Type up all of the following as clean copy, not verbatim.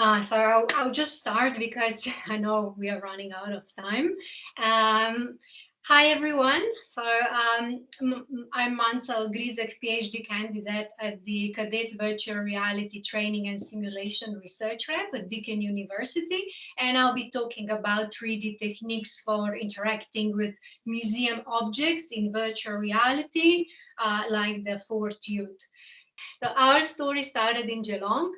So I'll just start because I know we are running out of time. Um, Hi everyone. I'm Manca Ogrizek, PhD candidate at the Cadet Virtual Reality Training and Simulation Research Lab at Deakin University, and I'll be talking about 3D techniques for interacting with museum objects in virtual reality, like the Fort Youth. So our story started in Geelong.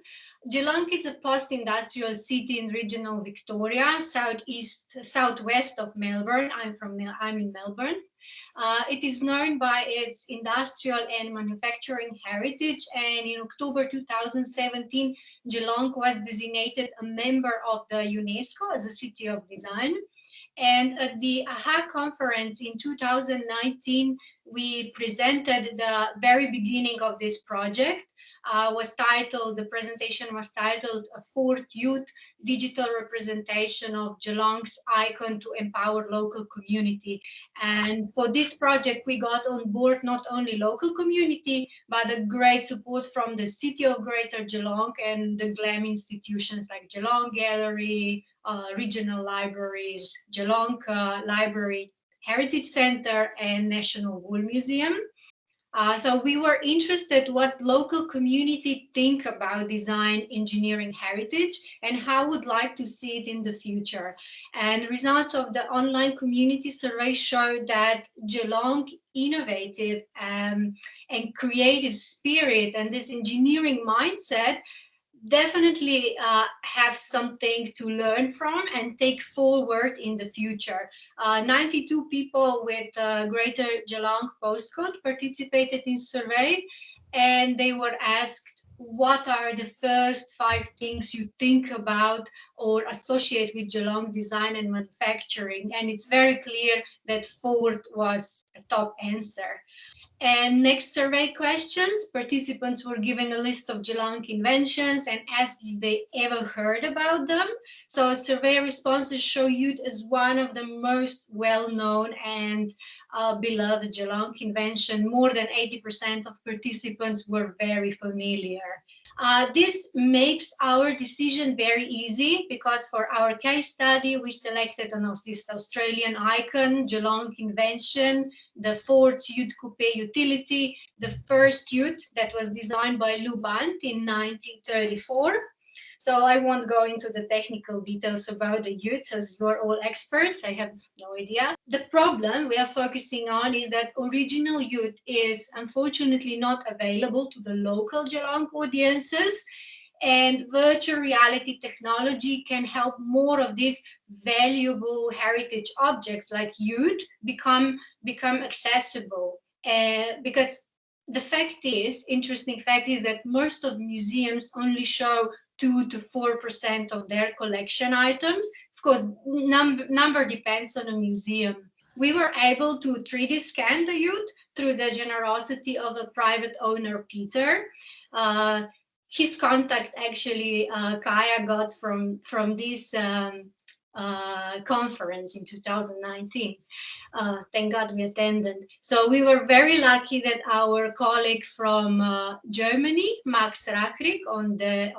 Geelong is a post-industrial city in regional Victoria, southwest of Melbourne. I'm in Melbourne. It is known by its industrial and manufacturing heritage, and in October 2017, Geelong was designated a member of the UNESCO as a City of Design. And at the AHA conference in 2019, we presented the very beginning of this project. The presentation was titled A Fourth Youth Digital Representation of Geelong's Icon to Empower Local Community. And for this project, we got on board not only local community, but a great support from the City of Greater Geelong and the GLAM institutions like Geelong Gallery, regional libraries, Geelong Library Heritage Centre, and National Wool Museum. So we were interested what local community think about design engineering heritage and how would like to see it in the future. And results of the online community survey showed that Geelong innovative and creative spirit and this engineering mindset definitely have something to learn from and take forward in the future. 92 people with Greater Geelong postcode participated in survey, and they were asked what are the first 5 things you think about or associate with Geelong design and manufacturing. And it's very clear that Ford was a top answer. And next survey questions, participants were given a list of Geelong inventions and asked if they ever heard about them. So survey responses show youth as one of the most well-known and beloved Geelong invention. More than 80% of participants were very familiar. This makes our decision very easy because for our case study, we selected this Australian icon, Geelong invention, the Ford Ute Coupe utility, the first ute that was designed by Lou Bant in 1934. So I won't go into the technical details about the ute as you're all experts. I have no idea. The problem we are focusing on is that original ute is unfortunately not available to the local Geelong audiences, and virtual reality technology can help more of these valuable heritage objects like ute become accessible. Because interesting fact is that most of museums only show 2 to 4% of their collection items. Of course, number depends on a museum. We were able to 3D scan the ute through the generosity of a private owner, Peter. His contact actually Kaya got from this conference in 2019. Thank God we attended. So we were very lucky that our colleague from Germany, Max Rachrik, on the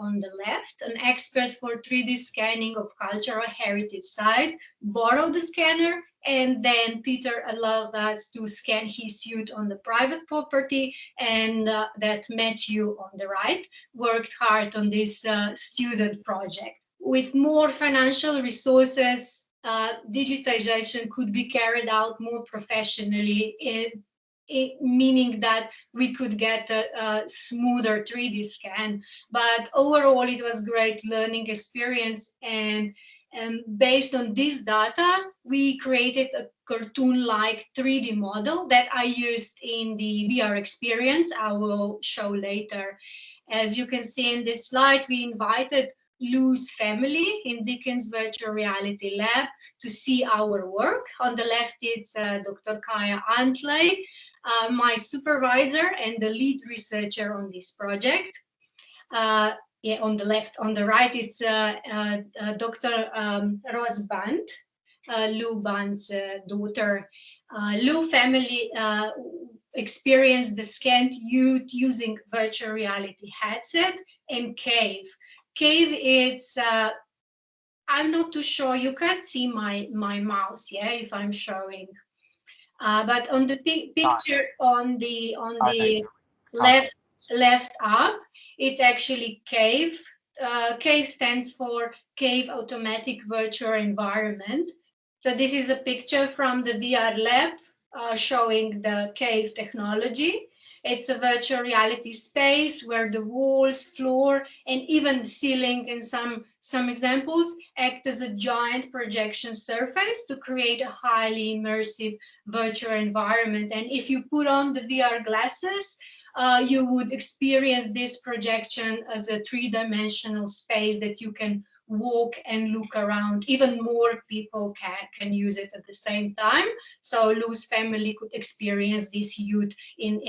left, an expert for 3D scanning of cultural heritage sites, borrowed the scanner, and then Peter allowed us to scan his suit on the private property, and that Matthew on the right worked hard on this student project. With more financial resources, digitization could be carried out more professionally, meaning that we could get a smoother 3D scan. But overall, it was great learning experience. And based on this data, we created a cartoon-like 3D model that I used in the VR experience I will show later. As you can see in this slide, we invited Lou's family in Deakin's Virtual Reality Lab to see our work. On the left, it's Dr. Kaya Antley, my supervisor and the lead researcher on this project. On the left. On the right, it's Dr. Rose Band, Lou Band's daughter. Lou family experienced the scanned youth using virtual reality headset and cave. cave, it's I'm not too sure. You can't see my mouse, yeah, if I'm showing. But on the picture on the left up, it's actually cave. Cave stands for Cave Automatic Virtual Environment. So this is a picture from the VR lab showing the cave technology. It's a virtual reality space where the walls, floor, and even the ceiling in some examples act as a giant projection surface to create a highly immersive virtual environment. And if you put on the VR glasses, you would experience this projection as a three-dimensional space that you can walk and look around. Even more people can use it at the same time. So Lou's family could experience this youth in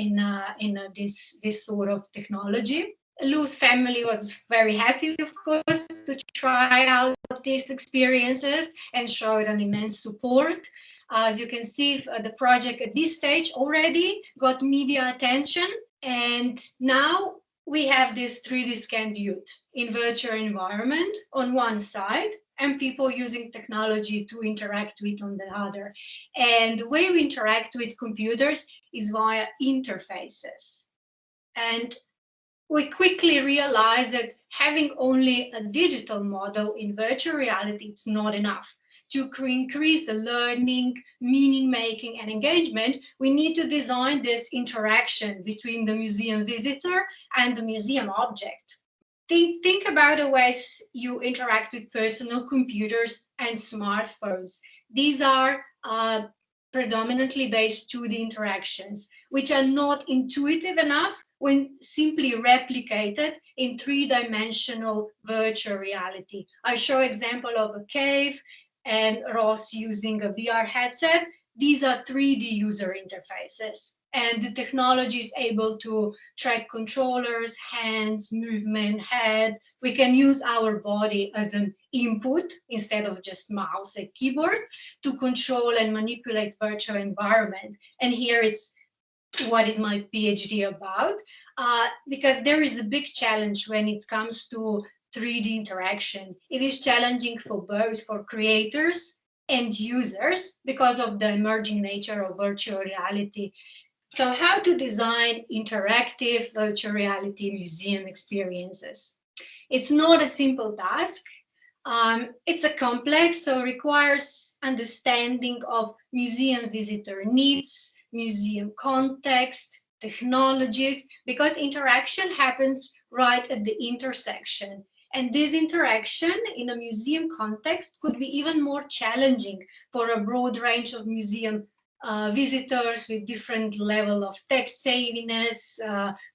this sort of technology. Lou's family was very happy, of course, to try out these experiences and showed an immense support. As you can see, the project at this stage already got media attention, and now we have this 3D scanned youth in virtual environment on one side, and people using technology to interact with on the other. And the way we interact with computers is via interfaces. And we quickly realized that having only a digital model in virtual reality is not enough. To increase the learning, meaning making, and engagement, we need to design this interaction between the museum visitor and the museum object. Think about the ways you interact with personal computers and smartphones. These are predominantly based 2D interactions, which are not intuitive enough when simply replicated in three-dimensional virtual reality. I show example of a cave and Ross using a VR headset. These are 3D user interfaces. And the technology is able to track controllers, hands, movement, head. We can use our body as an input instead of just mouse and keyboard to control and manipulate virtual environment. And here it's what is my PhD about, because there is a big challenge when it comes to 3D interaction. It is challenging for both for creators and users because of the emerging nature of virtual reality. So how to design interactive virtual reality museum experiences? It's not a simple task. It's a complex, so requires understanding of museum visitor needs, museum context, technologies, because interaction happens right at the intersection. And this interaction in a museum context could be even more challenging for a broad range of museum visitors with different level of tech saviness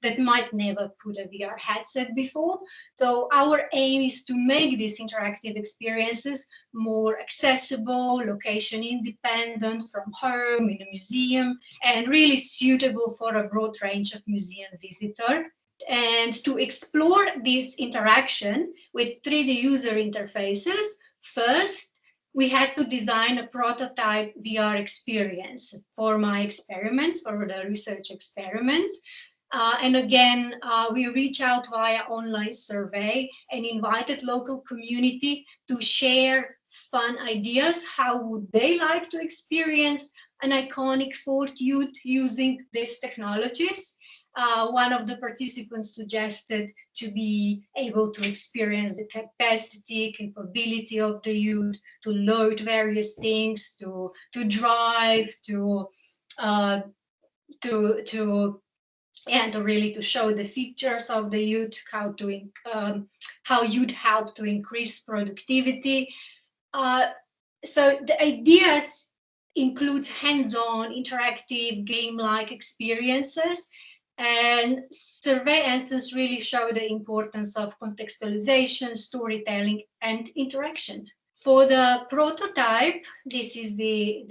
that might never put a VR headset before. So our aim is to make these interactive experiences more accessible, location independent from home in a museum, and really suitable for a broad range of museum visitors. And to explore this interaction with 3D user interfaces, first, we had to design a prototype VR experience for my experiments, for the research experiments. And again, we reached out via online survey and invited local community to share fun ideas. How would they like to experience an iconic Fort Youth using these technologies? One of the participants suggested to be able to experience the capability of the youth, to load various things, to drive, uh, to and really to show the features of the youth, how you'd help to increase productivity. So the ideas include hands-on, interactive, game-like experiences, and survey answers really show the importance of contextualization, storytelling, and interaction. For the prototype, this is the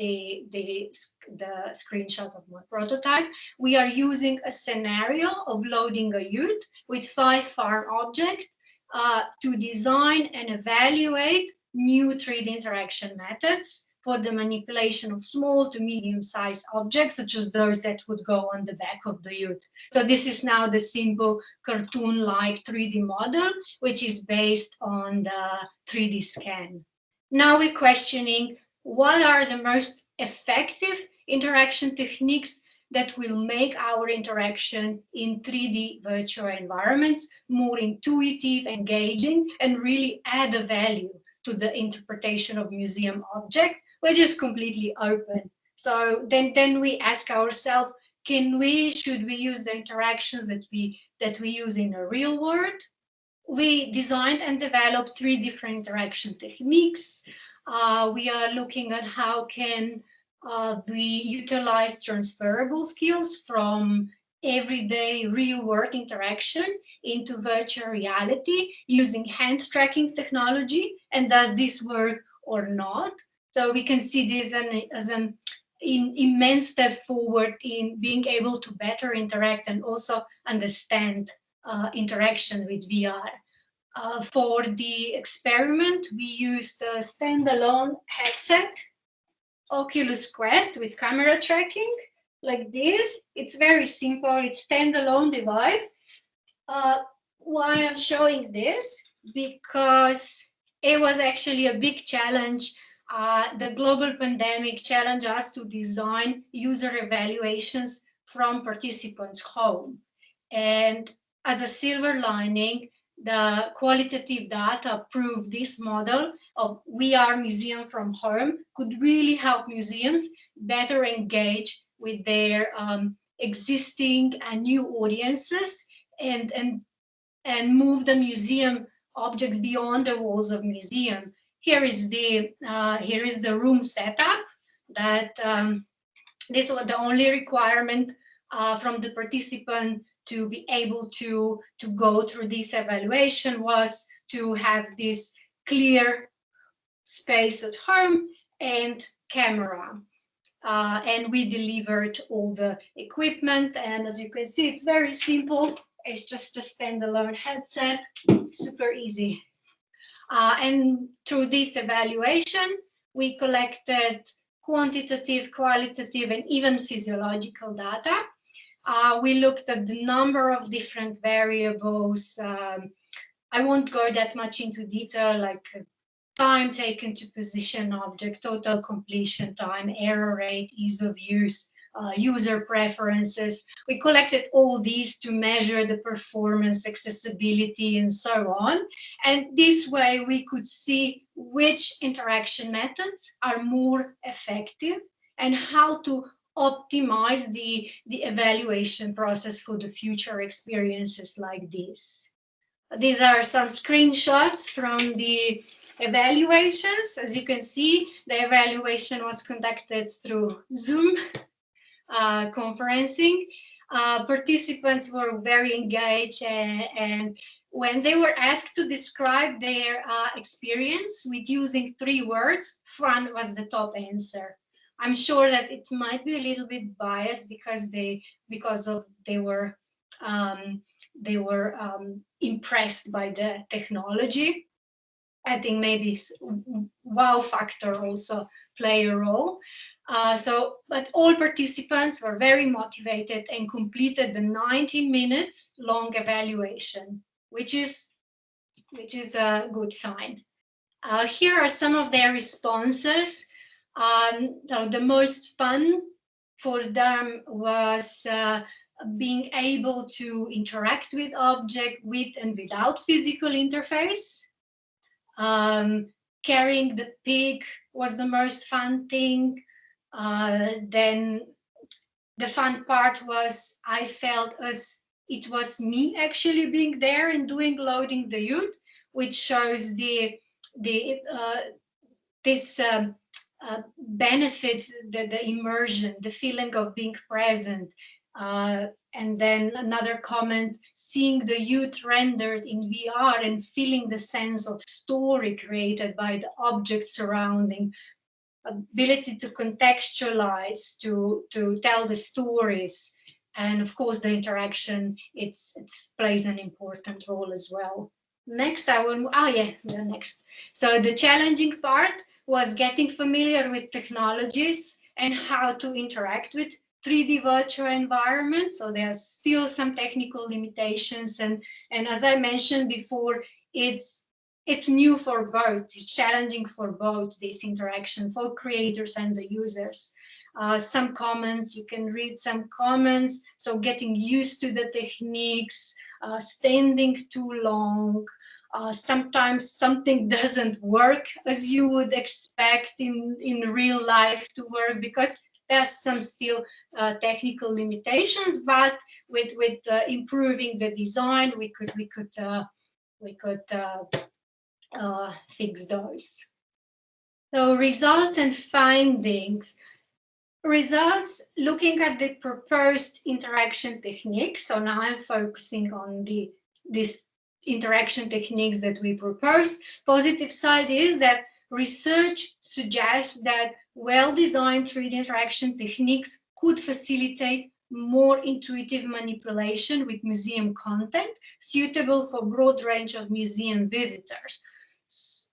screenshot of my prototype. We are using a scenario of loading a youth with 5 farm objects to design and evaluate new 3D interaction methods for the manipulation of small to medium-sized objects, such as those that would go on the back of the ute. So this is now the simple cartoon-like 3D model, which is based on the 3D scan. Now we're questioning what are the most effective interaction techniques that will make our interaction in 3D virtual environments more intuitive, engaging, and really add a value to the interpretation of museum object, which is completely open. So then we ask ourselves, should we use the interactions that we use in a real world? We designed and developed 3 different interaction techniques. We are looking at how can we utilize transferable skills from everyday real world interaction into virtual reality using hand tracking technology, and does this work or not? So we can see this as an immense step forward in being able to better interact and also understand interaction with VR. For the experiment, we used a standalone headset, Oculus Quest with camera tracking, like this. It's very simple, it's standalone device. Why I'm showing this? Because it was actually a big challenge. The global pandemic challenged us to design user evaluations from participants' home. And as a silver lining, the qualitative data proved this model of VR museum from home could really help museums better engage with their existing and new audiences and move the museum objects beyond the walls of museum. Here is the room setup. That this was the only requirement from the participant to be able to go through this evaluation was to have this clear space at home and camera. And we delivered all the equipment, and as you can see, it's very simple. It's just a standalone headset, super easy. And through this evaluation, we collected quantitative, qualitative, and even physiological data. We looked at the number of different variables. I won't go that much into detail, like time taken to position object, total completion time, error rate, ease of use, user preferences. We collected all these to measure the performance, accessibility, and so on. And this way we could see which interaction methods are more effective and how to optimize the evaluation process for the future experiences like this. These are some screenshots from the evaluations. As you can see, the evaluation was conducted through Zoom conferencing. Participants were very engaged, and when they were asked to describe their experience with using 3 words, fun was the top answer. I'm sure that it might be a little bit biased because they were impressed by the technology. I think maybe wow factor also play a role. But all participants were very motivated and completed the 90 minutes long evaluation, which is a good sign. Here are some of their responses. The most fun for them was being able to interact with object with and without physical interface. Carrying the pig was the most fun thing. Then the fun part was I felt as it was me actually being there and loading the ute, which shows this benefit, the immersion, the feeling of being present. And then another comment, seeing the ute rendered in VR and feeling the sense of story created by the objects surrounding, ability to contextualize, to tell the stories, and of course the interaction, it plays an important role as well. Next, I will, oh yeah, the next. So the challenging part was getting familiar with technologies and how to interact with 3D virtual environments. So there are still some technical limitations. And as I mentioned before, it's new for both. It's challenging for both this interaction for creators and the users. Some comments, you can read some comments. So getting used to the techniques, standing too long, sometimes something doesn't work as you would expect in real life to work, because there's some still technical limitations, but with improving the design, we could fix those. So results and findings. Results, looking at the proposed interaction techniques. So now I'm focusing on these interaction techniques that we propose. Positive side is that research suggests that well-designed 3D interaction techniques could facilitate more intuitive manipulation with museum content suitable for a broad range of museum visitors.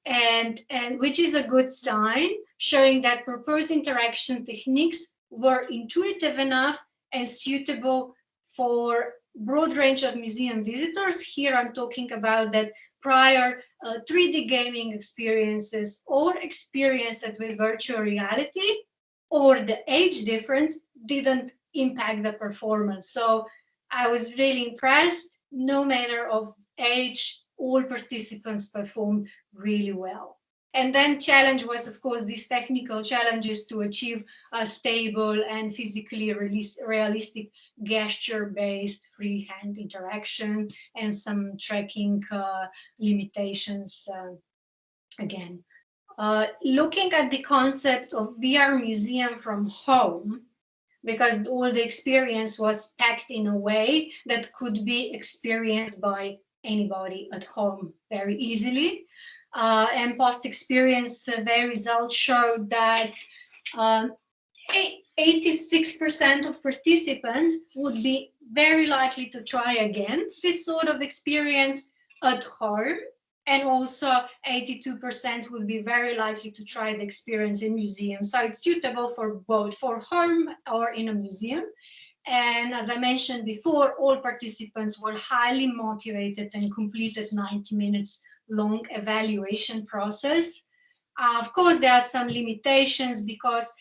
And which is a good sign, showing that proposed interaction techniques were intuitive enough and suitable for broad range of museum visitors. Here I'm talking about that prior 3D gaming experiences or experiences with virtual reality, or the age difference didn't impact the performance. So I was really impressed. No matter of age, all participants performed really well. And then challenge was, of course, these technical challenges to achieve a stable and physically realistic gesture-based freehand interaction, and some tracking limitations again. Looking at the concept of VR museum from home, because all the experience was packed in a way that could be experienced by anybody at home very easily. And post-experience survey results showed that 86% of participants would be very likely to try again this sort of experience at home, and also 82% would be very likely to try the experience in museums. So it's suitable for both, for home or in a museum. And as I mentioned before, all participants were highly motivated and completed 90 minutes long evaluation process. Of course, there are some limitations because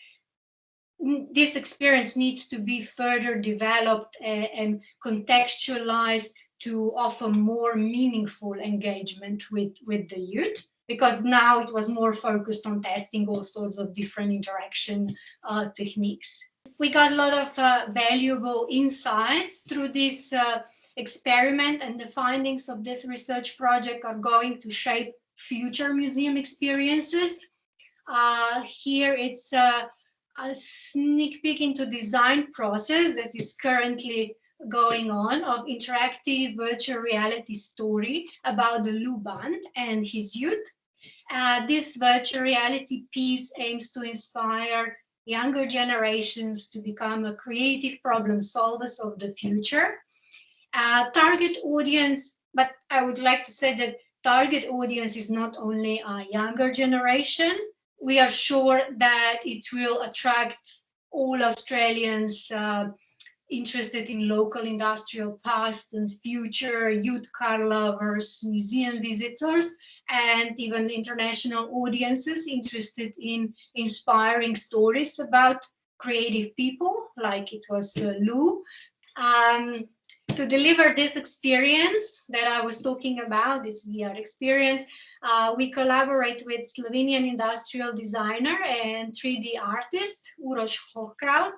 this experience needs to be further developed and contextualized to offer more meaningful engagement with the youth, because now it was more focused on testing all sorts of different interaction techniques. We got a lot of valuable insights through this experiment, and the findings of this research project are going to shape future museum experiences. Here it's a sneak peek into design process that is currently going on of interactive virtual reality story about the Lou Band and his youth. This virtual reality piece aims to inspire younger generations to become a creative problem solvers of the future. Target audience, but I would like to say that target audience is not only a younger generation. We are sure that it will attract all Australians interested in local industrial past and future, youth car lovers, museum visitors, and even international audiences interested in inspiring stories about creative people, like it was Lou. To deliver this experience that I was talking about, this VR experience, we collaborate with Slovenian industrial designer and 3D artist, Uroš Hochkraut.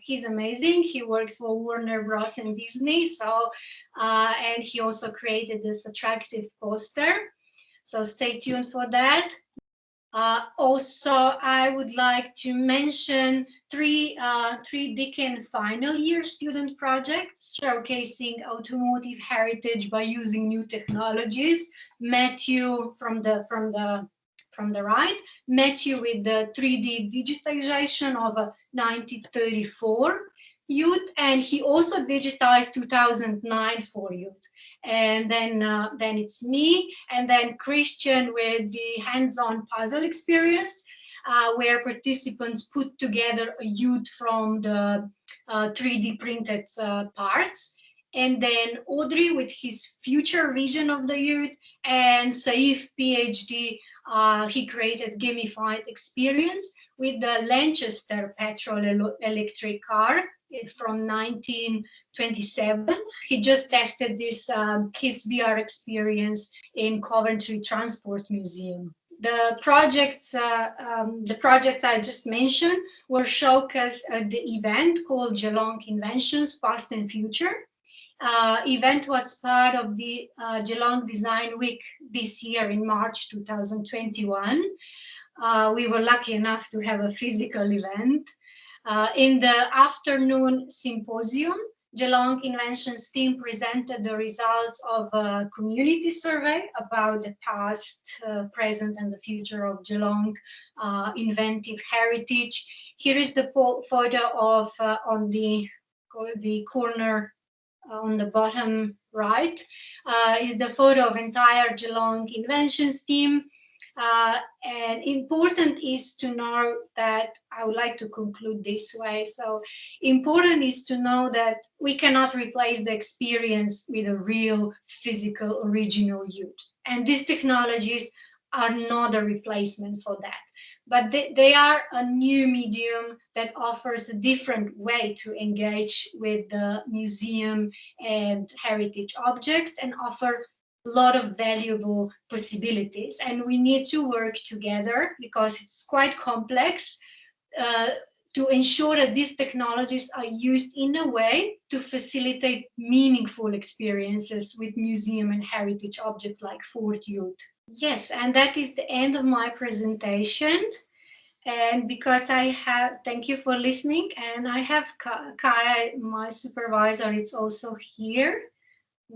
He's amazing. He works for Warner Bros. And Disney. So, and he also created this attractive poster. So stay tuned for that. Also, I would like to mention three Deakin final year student projects showcasing automotive heritage by using new technologies. Matthew from the right, Matthew with the 3D digitization of a 1934, youth, and he also digitized 2009 for youth. And then it's me, and then Christian with the hands-on puzzle experience, where participants put together a youth from the 3D printed parts. And then Audrey with his future vision of the youth, and Saif, PhD, he created gamified experience with the Lanchester petrol electric car from 1927. He just tested this his VR experience in Coventry Transport Museum. The projects I just mentioned were showcased at the event called Geelong Inventions Past and Future. Event was part of the Geelong Design Week this year in March 2021. We were lucky enough to have a physical event. In the afternoon symposium, Geelong Inventions team presented the results of a community survey about the past, present, and the future of Geelong inventive heritage. Here is the photo of on the corner on the bottom right is the photo of entire Geelong Inventions team. And important is to know that I would like to conclude this way. So important is to know that we cannot replace the experience with a real physical original youth. And these technologies are not a replacement for that, but they are a new medium that offers a different way to engage with the museum and heritage objects, and offer a lot of valuable possibilities. And we need to work together because it's quite complex uh, to ensure that these technologies are used in a way to facilitate meaningful experiences with museum and heritage objects like Fort Youth. Yes, and that is the end of my presentation. And because I have, thank you for listening. And I have Kaya, my supervisor, it's also here.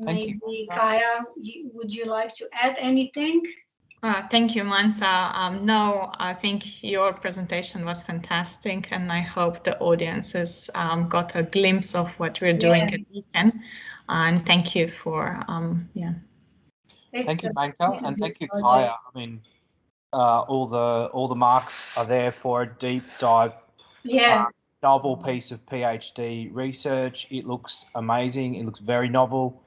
Thank you. Maybe Kaya, would you like to add anything? Thank you, Manca. No, I think your presentation was fantastic, and I hope the audiences got a glimpse of what we're doing at Deakin. And thank you for, yeah. Thank you, Manca, and thank you, Kaya. I mean, all the marks are there for a deep dive, novel piece of PhD research. It looks amazing. It looks very novel.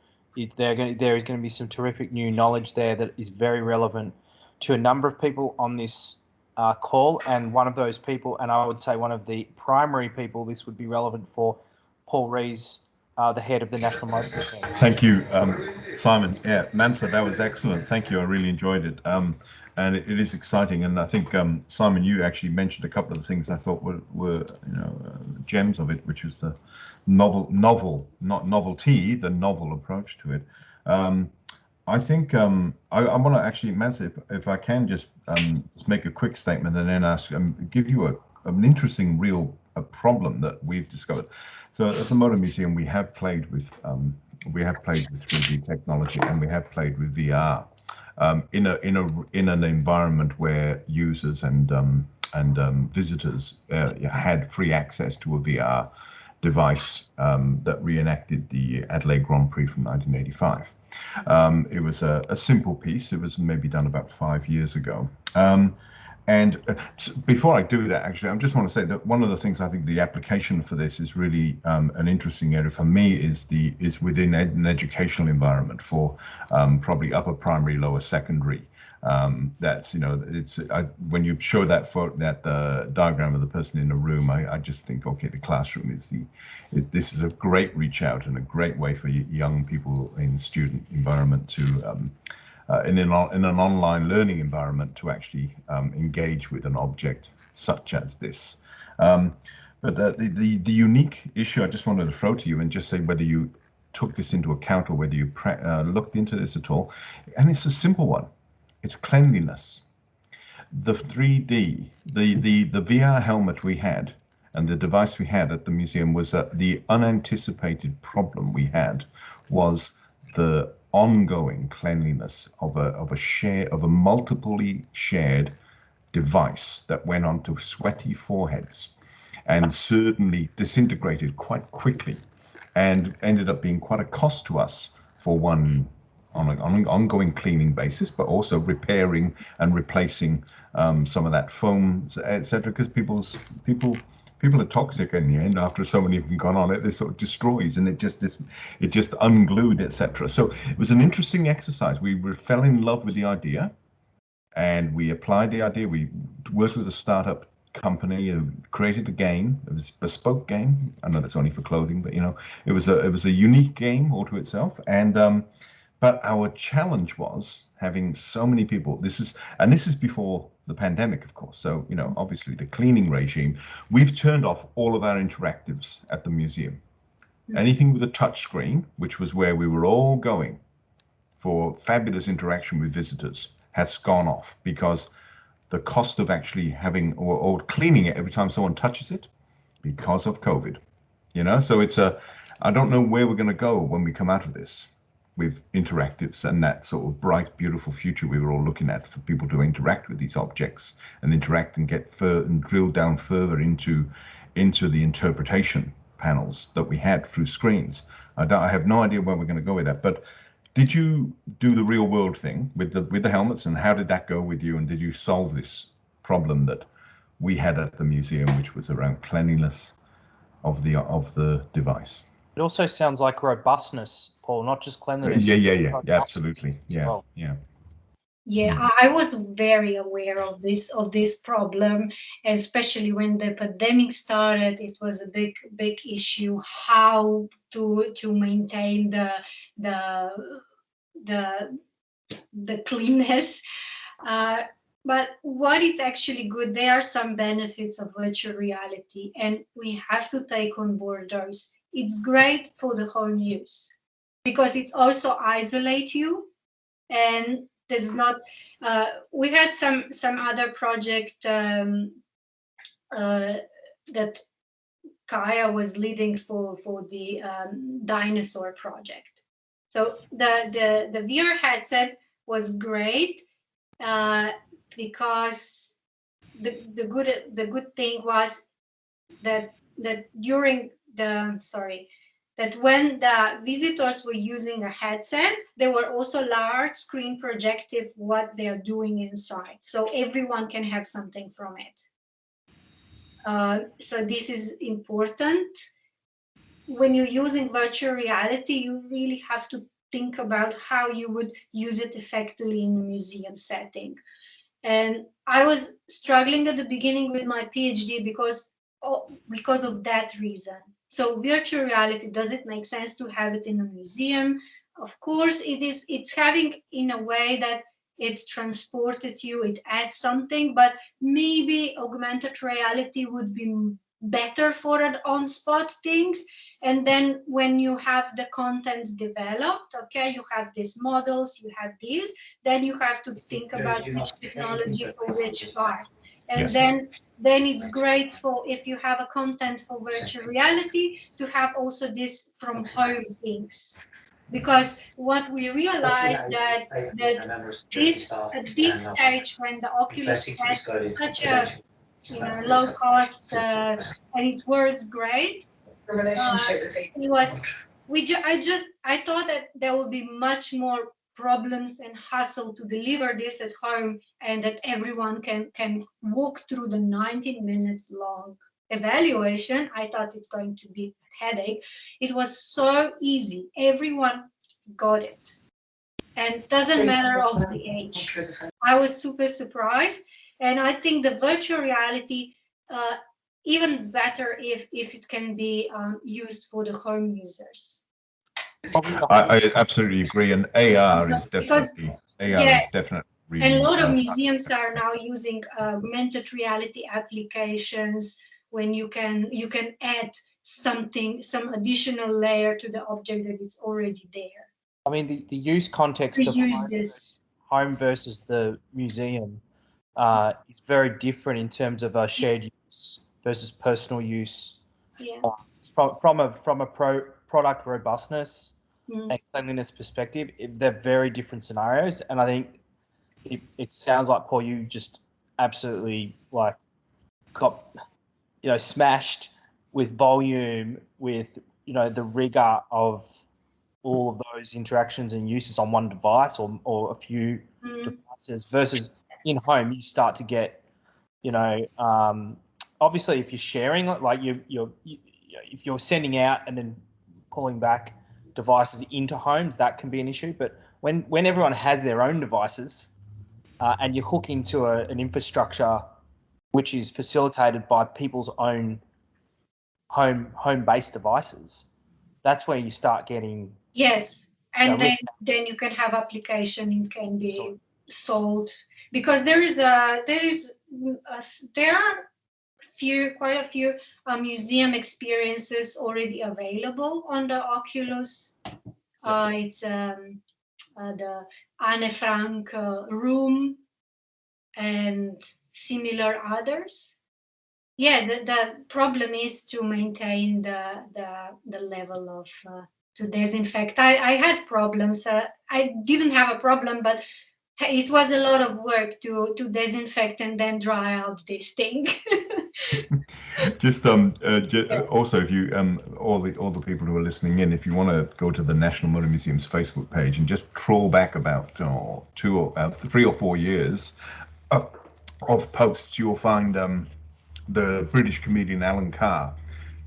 There is going to be some terrific new knowledge there that is very relevant to a number of people on this call, and one of those people, and I would say one of the primary people this would be relevant for, Paul Rees, the head of the National Motor Museum. Thank you, Simon. Yeah, Manca, that was excellent. Thank you. I really enjoyed it. And it is exciting. And I think, Simon, you actually mentioned a couple of the things I thought were gems of it, which was the novel, not novelty, the novel approach to it. I think I want to actually, Manca, if I can just make a quick statement and then give you an interesting real problem that we've discovered. So at the Motor Museum, we have played with 3D technology, and we have played with VR in an environment where users and visitors had free access to a VR device that reenacted the Adelaide Grand Prix from 1985. It was a simple piece. It was maybe done about 5 years ago. And before I do that, actually, I just want to say that one of the things I think the application for this is really an interesting area for me is within an educational environment for probably upper primary, lower secondary. That's, when you show that diagram of the person in a room, I just think, okay, the classroom is this is a great reach out and a great way for young people in student environment to in an online learning environment to actually engage with an object such as this. But the unique issue I just wanted to throw to you and just say whether you took this into account or whether you looked into this at all, and it's a simple one. It's cleanliness. The 3D, the VR helmet we had and the device we had at the museum was that the unanticipated problem we had was the ongoing cleanliness of a multiply shared device that went onto sweaty foreheads. and certainly disintegrated quite quickly and ended up being quite a cost to us for one on an ongoing cleaning basis, but also repairing and replacing some of that foam, etc. Because people are toxic in the end. After so many of them gone on it, it sort of destroys, and it just unglued, etc. So it was an interesting exercise. We fell in love with the idea, and we applied the idea. We worked with a startup company who created a game. It was a bespoke game. I know that's only for clothing, but it was a unique game all to itself. And but our challenge was having so many people. This is before the pandemic, of course. So obviously the cleaning regime. We've turned off all of our interactives at the museum. Anything with a touch screen, which was where we were all going for fabulous interaction with visitors, has gone off because the cost of actually having or cleaning it every time someone touches it because of COVID. So I don't know where we're going to go when we come out of this with interactives and that sort of bright, beautiful future we were all looking at for people to interact with these objects and interact and get and drill down further into the interpretation panels that we had through screens. I have no idea where we're going to go with that, but did you do the real world thing with the helmets, and how did that go with you? And did you solve this problem that we had at the museum, which was around cleanliness of the device? It also sounds like robustness, Paul, not just cleanliness. Yeah, absolutely. Yeah, well. Yeah, I was very aware of this problem, especially when the pandemic started. It was a big issue how to maintain the cleanness. But what is actually good, there are some benefits of virtual reality, and we have to take on board those. It's great for the home use because it's also isolate you, and there's not. We had some other project that Kaya was leading for the dinosaur project. So the VR headset was great. Because the good thing was that during that when the visitors were using a headset, there were also large screen projective what they are doing inside, so everyone can have something from it. So this is important. When you're using virtual reality, you really have to think about how you would use it effectively in a museum setting. And I was struggling at the beginning with my PhD because of that reason. So virtual reality, does it make sense to have it in a museum? Of course it is. It's having in a way that it's transported you, it adds something, but maybe augmented reality would be better for an on-spot things. And then when you have the content developed, okay, you have these models, you have these, then you have to think about which technology for which part. And then it's great for if you have a content for virtual reality to have also this from home things. Because what we realized that this at this stage when the Oculus Quest is such a low cost and it works great, it was I thought that there would be much more problems and hassle to deliver this at home, and that everyone can walk through the 19 minutes long evaluation. I thought it's going to be a headache. It was so easy. Everyone got it, and doesn't matter of the age. I was super surprised, and I think the virtual reality even better if it can be used for the home users. I absolutely agree, and AR is definitely really. And a lot of museums are now using augmented reality applications when you can add some additional layer to the object that is already there. I mean, the use context of home versus the museum is very different in terms of shared use versus personal use. Yeah. From a product robustness and cleanliness perspective, they're very different scenarios. And I think it sounds like, Paul, you just absolutely got smashed with volume, with, the rigor of all of those interactions and uses on one device or a few devices, versus in home, you start to get, obviously if you're sharing, like if you're sending out and then pulling back devices into homes, that can be an issue. But when everyone has their own devices and you hook into an infrastructure which is facilitated by people's own home-based devices, that's where you start getting. Yes, and then you can have application. It can be sold, because there are quite a few museum experiences already available on the Oculus. It's the Anne Frank room and similar others. Yeah, the problem is to maintain the level of to disinfect. I had problems. I didn't have a problem, but it was a lot of work to disinfect and then dry out this thing. Just also, if you all the people who are listening in, if you want to go to the National Motor Museum's Facebook page and just trawl back about 3 or 4 years of posts, you'll find the British comedian Alan Carr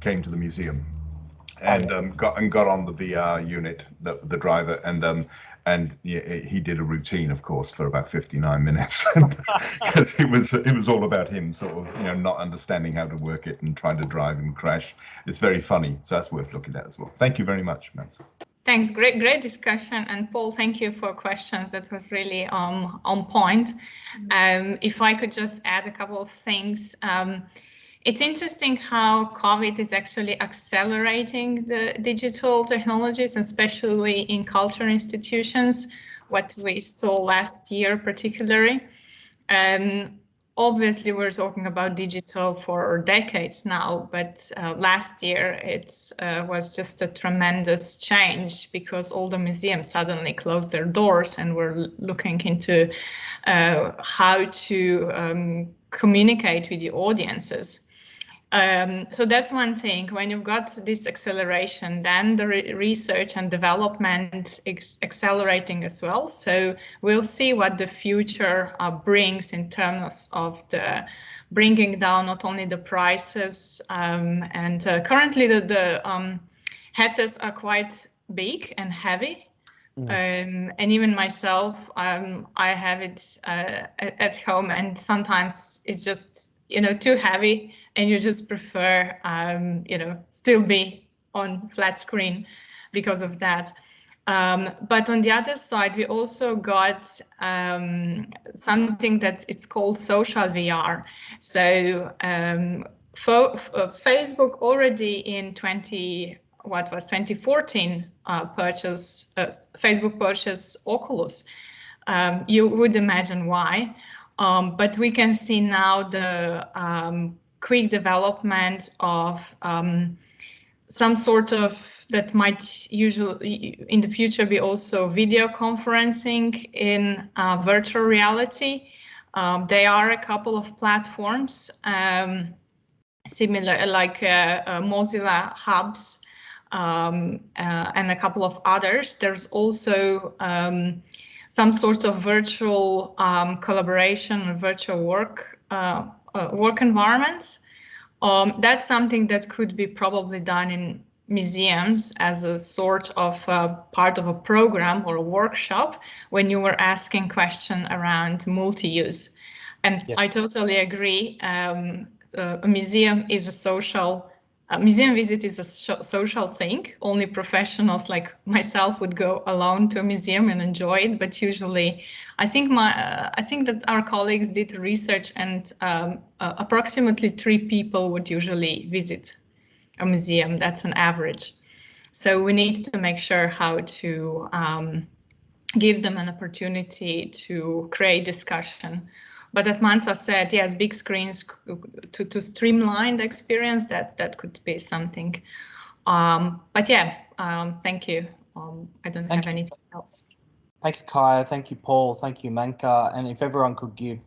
came to the museum and got on the VR unit, the driver, and he did a routine, of course, for about 59 minutes, because it was all about him sort of not understanding how to work it and trying to drive and crash. It's very funny, so that's worth looking at as well. Thank you very much, Manca. Thanks, great discussion, and Paul, thank you for questions. That was really on point. If I could just add a couple of things. It's interesting how COVID is actually accelerating the digital technologies, especially in cultural institutions, what we saw last year particularly. Obviously, we're talking about digital for decades now, but last year it was just a tremendous change, because all the museums suddenly closed their doors and were looking into how to communicate with the audiences. So that's one thing. When you've got this acceleration, then the research and development is accelerating as well. So we'll see what the future brings in terms of the bringing down not only the prices, and currently the headsets are quite big and heavy. And even myself, I have it at home, and sometimes it's just too heavy, and you just prefer still be on flat screen because of that. But on the other side, we also got something that it's called social VR. So Facebook already in 2014 Facebook purchased Oculus. You would imagine why. But we can see now the quick development of some sort of that might usually in the future be also video conferencing in virtual reality. There are a couple of platforms similar, like Mozilla Hubs and a couple of others. There's also some sort of virtual collaboration or virtual work environments. That's something that could be probably done in museums as a sort of part of a program or a workshop when you were asking questions around multi-use. And I totally agree. A museum is a social. A museum visit is a social thing. Only professionals like myself would go alone to a museum and enjoy it. But usually, I think that our colleagues did research, and approximately 3 people would usually visit a museum. That's an average. So we need to make sure how to give them an opportunity to create discussion. But as Manca said, yes, big screens to streamline the experience, that could be something. But yeah, thank you. I don't have anything else. Thank you, Kaya. Thank you, Paul. Thank you, Manca. And if everyone could give